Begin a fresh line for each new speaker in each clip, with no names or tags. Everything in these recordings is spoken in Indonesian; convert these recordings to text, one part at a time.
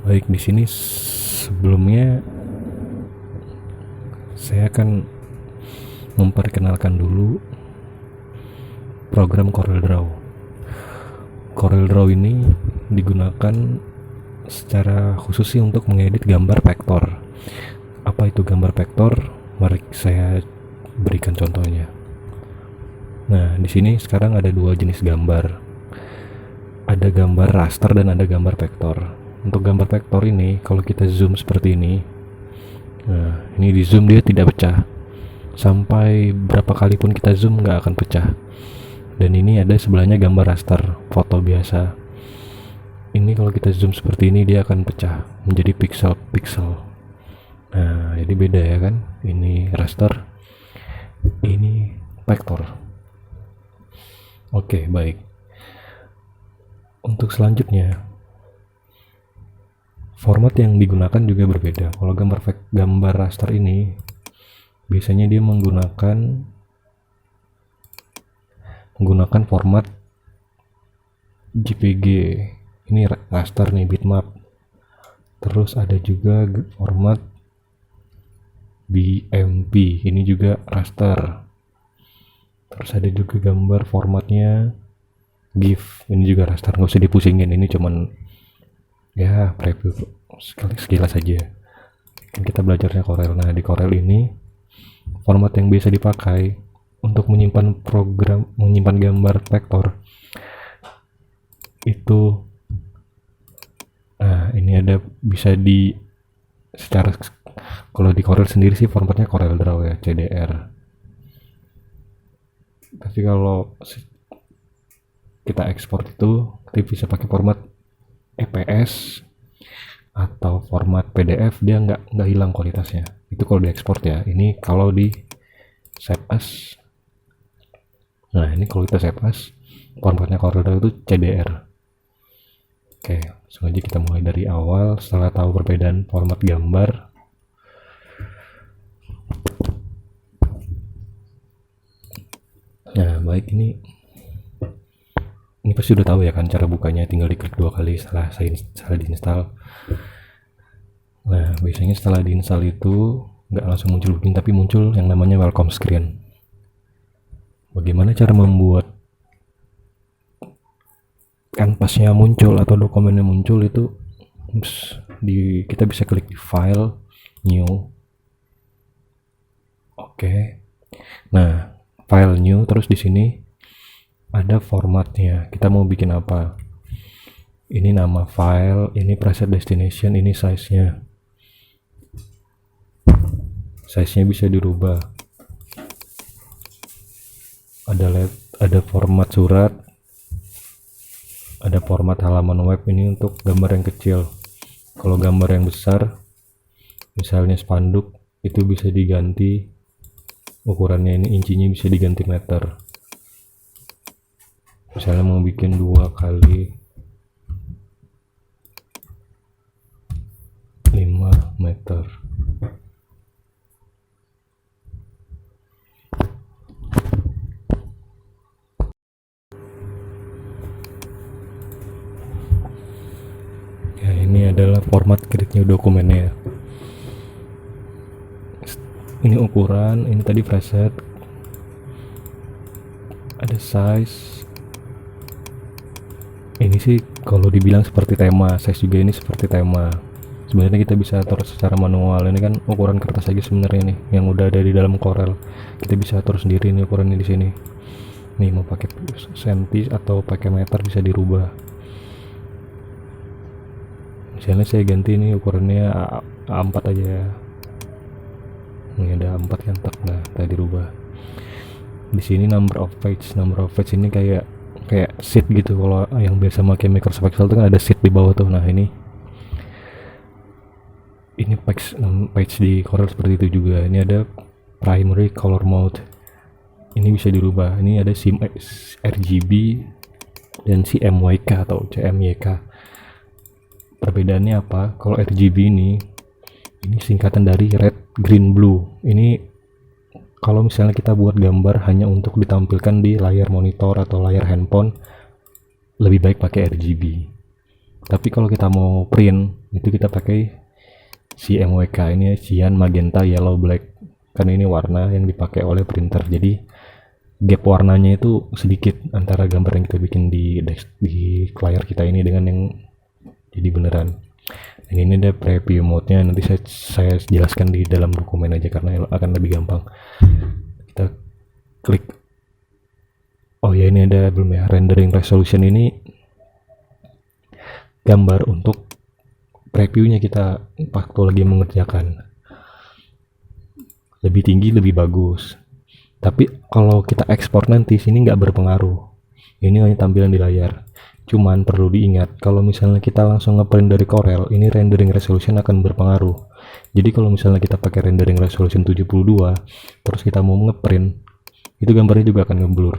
Baik, di sini sebelumnya saya akan memperkenalkan dulu program CorelDRAW. CorelDRAW ini digunakan secara khusus sih untuk mengedit gambar vektor. Apa itu gambar vektor? Mari saya berikan contohnya. Nah, di sini sekarang ada dua jenis gambar. Ada gambar raster dan ada gambar vektor. Untuk gambar vektor ini, kalau kita zoom seperti ini, nah ini di zoom dia tidak pecah. Sampai berapa kali pun kita zoom nggak akan pecah. Dan ini ada sebelahnya gambar raster, foto biasa. Ini kalau kita zoom seperti ini dia akan pecah menjadi pixel-pixel. Nah, jadi beda ya kan? Ini raster, ini vektor. Oke, baik. Untuk selanjutnya, format yang digunakan juga berbeda. Kalau gambar raster ini biasanya dia menggunakan format JPG. Ini raster nih, bitmap. Terus ada juga format BMP, ini juga raster. Terus ada juga gambar formatnya GIF, ini juga raster. Nggak usah dipusingin, ini cuman ya preview sekilas saja. Kan kita belajarnya Corel. Nah, di Corel ini format yang biasa dipakai untuk menyimpan gambar vektor itu, nah ini ada bisa di secara, kalau di Corel sendiri sih formatnya CorelDRAW ya, CDR. Tapi kalau kita ekspor itu kita bisa pakai format EPS atau format PDF, dia nggak hilang kualitasnya. Itu kalau diekspor ya. Ini kalau di save as. Nah, ini kalau kita save as, formatnya CorelDRAW itu CDR. Oke, langsung aja kita mulai dari awal. Setelah tahu perbedaan format gambar, nah baik, ini pasti udah tahu ya kan cara bukanya, tinggal diklik 2 kali setelah diinstal. Nah, biasanya setelah diinstal itu nggak langsung muncul begini, tapi muncul yang namanya welcome screen. Bagaimana cara membuat kanvasnya muncul atau dokumennya muncul itu, kita bisa klik di file, new. Oke. Nah, file new, terus di sini ada formatnya. Kita mau bikin apa? Ini nama file, ini preset destination, ini size-nya. Size-nya bisa dirubah. Ada format surat, ada format halaman web, ini untuk gambar yang kecil. Kalau gambar yang besar, misalnya spanduk, itu bisa diganti ukurannya, ini incinya bisa diganti meter. Misalnya mau bikin 2 kali 5 meter. Ya, ini adalah format create dokumennya. Ini ukuran, ini tadi preset, ada size. Ini sih kalau dibilang seperti tema, size juga ini seperti tema. Sebenarnya kita bisa atur secara manual. Ini kan ukuran kertas aja sebenarnya nih, yang udah ada di dalam Corel. Kita bisa atur sendiri nih ukurannya di sini. Nih mau pakai senti atau pakai meter bisa dirubah. Misalnya saya ganti ini ukurannya A4 aja. Ini ada 4 kan, nah tadi dirubah. Di sini number of page ini kayak sheet gitu. Kalau yang biasa pakai Microsoft Excel itu kan ada sheet di bawah tuh. Nah, ini page di Corel seperti itu juga. Ini ada primary color mode, ini bisa dirubah. Ini ada RGB dan CMYK atau CMYK. Perbedaannya apa? Kalau RGB ini singkatan dari red, green, blue. Ini kalau misalnya kita buat gambar hanya untuk ditampilkan di layar monitor atau layar handphone, lebih baik pakai RGB. Tapi kalau kita mau print itu kita pakai CMYK ini, cyan, magenta, yellow, black. Karena ini warna yang dipakai oleh printer. Jadi gap warnanya itu sedikit antara gambar yang kita bikin di layar kita ini dengan yang jadi beneran. Dan ini ada preview mode-nya, nanti saya jelaskan di dalam dokumen aja karena akan lebih gampang. Kita klik. Oh ya, ini ada belum ya, rendering resolution ini gambar untuk previewnya kita waktu lagi mengerjakan. Lebih tinggi lebih bagus. Tapi kalau kita ekspor nanti sini nggak berpengaruh. Ini hanya tampilan di layar. Cuman perlu diingat kalau misalnya kita langsung ngeprint dari Corel, ini rendering resolution akan berpengaruh. Jadi kalau misalnya kita pakai rendering resolution 72 terus kita mau ngeprint, itu gambarnya juga akan ngeblur.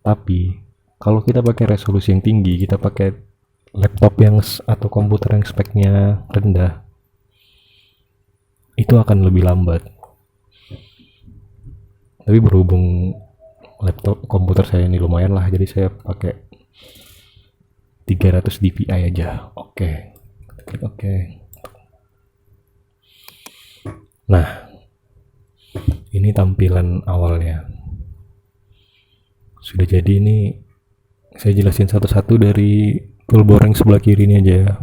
Tapi kalau kita pakai resolusi yang tinggi, kita pakai laptop yang atau komputer yang speknya rendah, itu akan lebih lambat. Tapi berhubung laptop komputer saya ini lumayan lah, jadi saya pakai 300 dpi aja. Oke. Klik oke. Nah, ini tampilan awalnya. Sudah jadi, ini saya jelasin satu-satu dari toolbar yang sebelah kiri ini aja ya.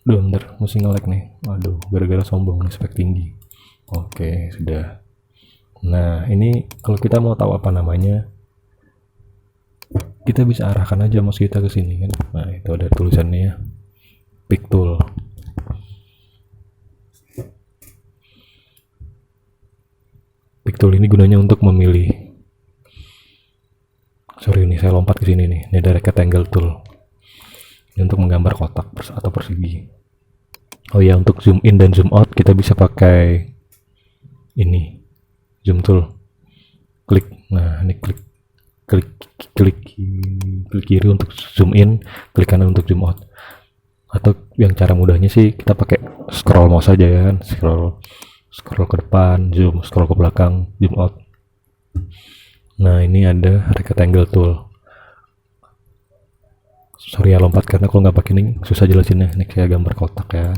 Duh, bentar, mesti nge-lag nih. Waduh, gara-gara sombong nih, spek tinggi. Oke, sudah. Nah, ini kalau kita mau tahu apa namanya, kita bisa arahkan aja mouse kita ke sini kan. Nah, itu ada tulisannya ya. Pick tool. Pick tool ini gunanya untuk memilih. Sorry, ini saya lompat ke sini nih. Ini ada rectangle tool. Ini untuk menggambar kotak atau persegi. Oh ya, untuk zoom in dan zoom out kita bisa pakai ini, zoom tool. Klik. Nah, ini klik kiri untuk zoom in, klik kanan untuk zoom out. Atau yang cara mudahnya sih kita pakai scroll mouse aja ya kan, scroll ke depan, zoom, scroll ke belakang, zoom out. Nah, ini ada rectangle tool. Sorry ya lompat karena kalau nggak pakai ini susah jelasinnya. Ini kayak gambar kotak ya.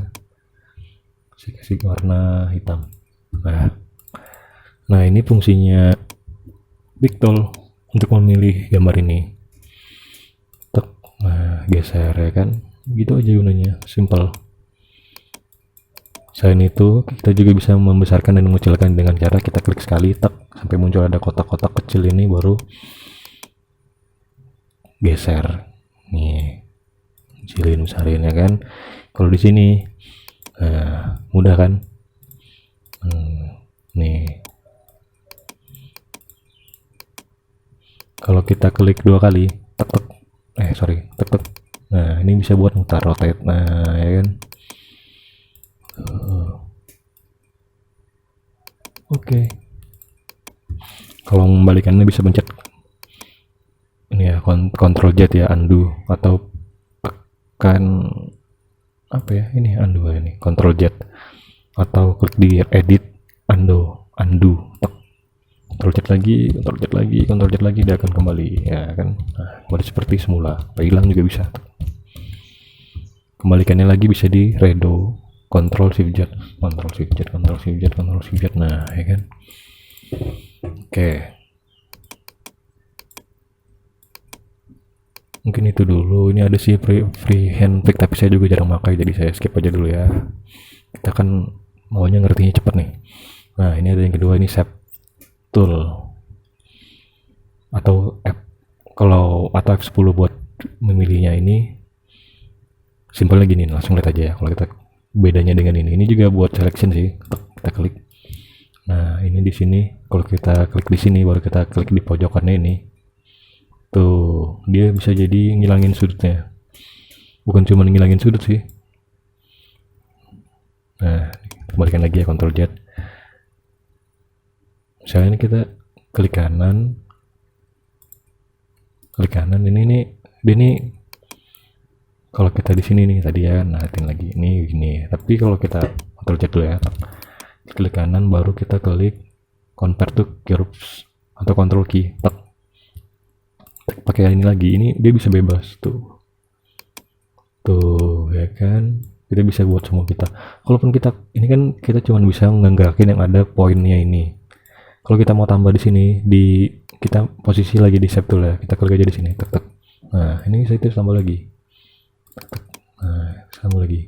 Saya kasih warna hitam. Nah, ini fungsinya pick tool untuk memilih gambar ini. Nah, geser ya kan. Gitu aja gunanya, simple. Selain itu, kita juga bisa membesarkan dan mengecilkan dengan cara kita klik sekali, sampai muncul ada kotak-kotak kecil ini, baru geser. Nih, kecilin, besarin ya kan. Kalau di sini, mudah kan? Nih, kalau kita klik 2 kali, tek. Nah, ini bisa buat mutar rotate. Nah, ya kan. Oke. Kalau membalikannya bisa pencet ini ya, Ctrl Z ya, undo, atau tekan apa ya, ini undo ya, ini Ctrl Z, atau klik di edit, undo, Ctrl Z lagi, dia akan kembali ya kan. Nah, kembali seperti semula. Hilang juga bisa. Kembalikannya lagi bisa di redo, Ctrl Shift Z. Nah, ya kan. Oke. Mungkin itu dulu. Ini ada sih freehand pick, tapi saya juga jarang pakai, jadi saya skip aja dulu ya. Kita kan maunya ngertinya cepet nih. Nah, ini ada yang kedua, ini shape tool atau F10 buat memilihnya. Ini simpelnya gini, langsung lihat aja ya. Kalau kita bedanya dengan ini juga buat selection sih. Kita klik. Nah, ini di sini kalau kita klik di sini, baru kita klik di pojokannya ini. Tuh, dia bisa jadi ngilangin sudutnya. Bukan cuma ngilangin sudut sih. Nah, kembalikan lagi ya, Ctrl Z. Misalnya ini kita klik kanan, ini kalau kita di sini nih tadi ya, natin lagi ini gini. Tapi kalau kita Ctrl Z dulu ya, klik kanan, baru kita klik convert to curves atau control key, tek, pakai ini lagi, ini dia bisa bebas tuh ya kan, kita bisa buat semua kita. Kalaupun kita ini kan kita cuma bisa ngeggerakin yang ada poinnya ini. Kalau kita mau tambah di sini, di kita posisi lagi di save tool ya, kita klik aja di sini, tek tek. Nah ini saya itu tambah lagi, tek, tek. Nah tambah lagi.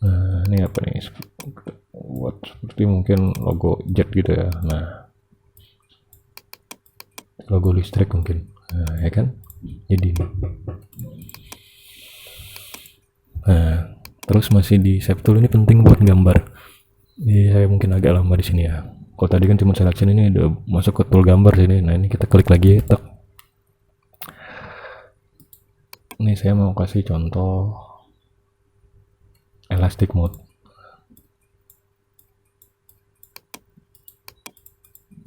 Nah ini apa nih, buat seperti mungkin logo jet gitu ya. Nah logo listrik mungkin, nah ya kan, jadi nah terus masih di save tool, ini penting buat gambar. Jadi saya mungkin agak lama di sini ya. Kalau tadi kan cuma selection, ini udah masuk ke tool gambar sini. Nah ini kita klik lagi, tek. Ini saya mau kasih contoh elastic mode.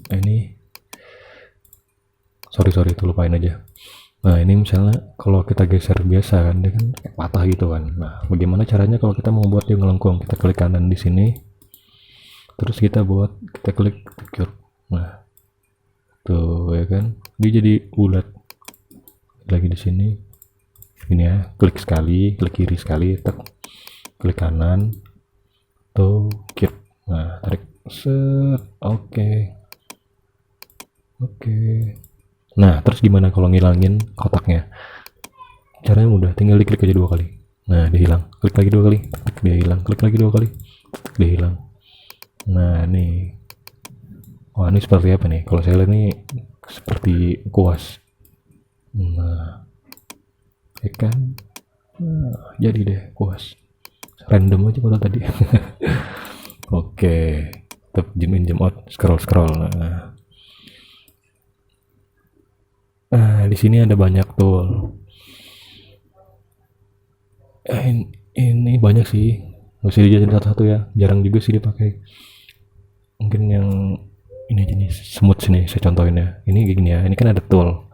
Ini sorry itu lupain aja. Nah ini misalnya kalau kita geser biasa kan, dia kan kayak patah gitu kan. Nah bagaimana caranya kalau kita mau buat dia ngelengkung? Kita klik kanan di sini, terus kita klik curve. Nah tuh ya kan, dia jadi bulat. Lagi di sini ini ya, klik sekali, klik kiri sekali, tek, klik kanan, tuh curve. Nah tarik, set, oke. Nah terus gimana kalau ngilangin kotaknya? Caranya mudah, tinggal diklik aja 2 kali. Nah dia hilang, klik lagi 2 kali, dia hilang, klik lagi 2 kali, dia hilang. Nah nih, wah ini seperti apa nih? Kalau saya lihat ini seperti kuas. Nah ya kan, nah, jadi deh kuas. Random aja padahal tadi. Oke, tetap zoom in zoom out, scroll. Nah di sini ada banyak tool. Ini banyak sih, nggak usah dijelasin satu-satu ya, jarang juga sih dipakai. Mungkin yang ini aja nih, smooth sini saya contohin ya. Ini gini ya, ini kan ada tool.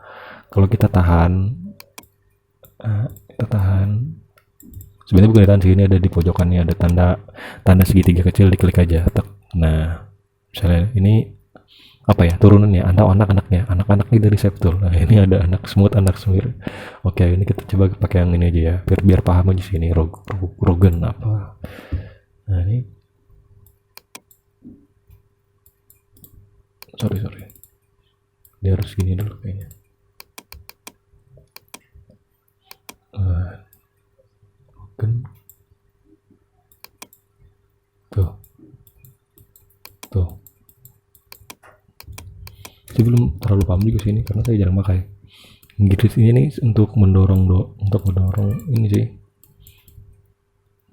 Kalau kita tahan, sebenarnya bukan ditahan sih, ini ada di pojokannya, ada tanda segitiga kecil, diklik aja, tek. Nah misalnya ini apa ya, turunan ya, atau anak-anaknya dari save tool. Nah ini ada anak smooth, anak smooth. Oke, ini kita coba pakai yang ini aja ya, biar paham aja sih. Ini Rogan apa. Nah ini sorry dia harus gini dulu kayaknya. Rogan tuh saya belum terlalu paham juga sih ini, karena saya jarang pakai. Grid ini nih untuk mendorong ini sih.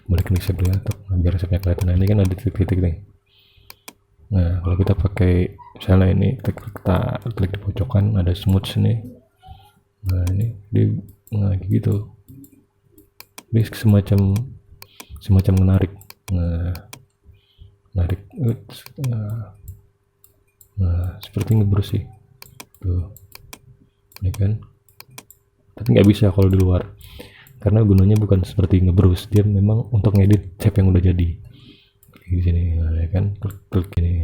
Balik ke save dulu ya, biar resepnya kelihatan. Nah ini kan ada titik-titik nih. Nah kalau kita pakai misalnya ini, kita klik di pojokan, ada smooth sini. Nah ini dia gitu, dia semacam menarik. Nah seperti ngebrus sih tuh ya kan, tapi nggak bisa kalau di luar, karena gunanya bukan seperti ngebrus, dia memang untuk ngedit shape yang udah jadi di sini. Nah, ya kan, klik ini.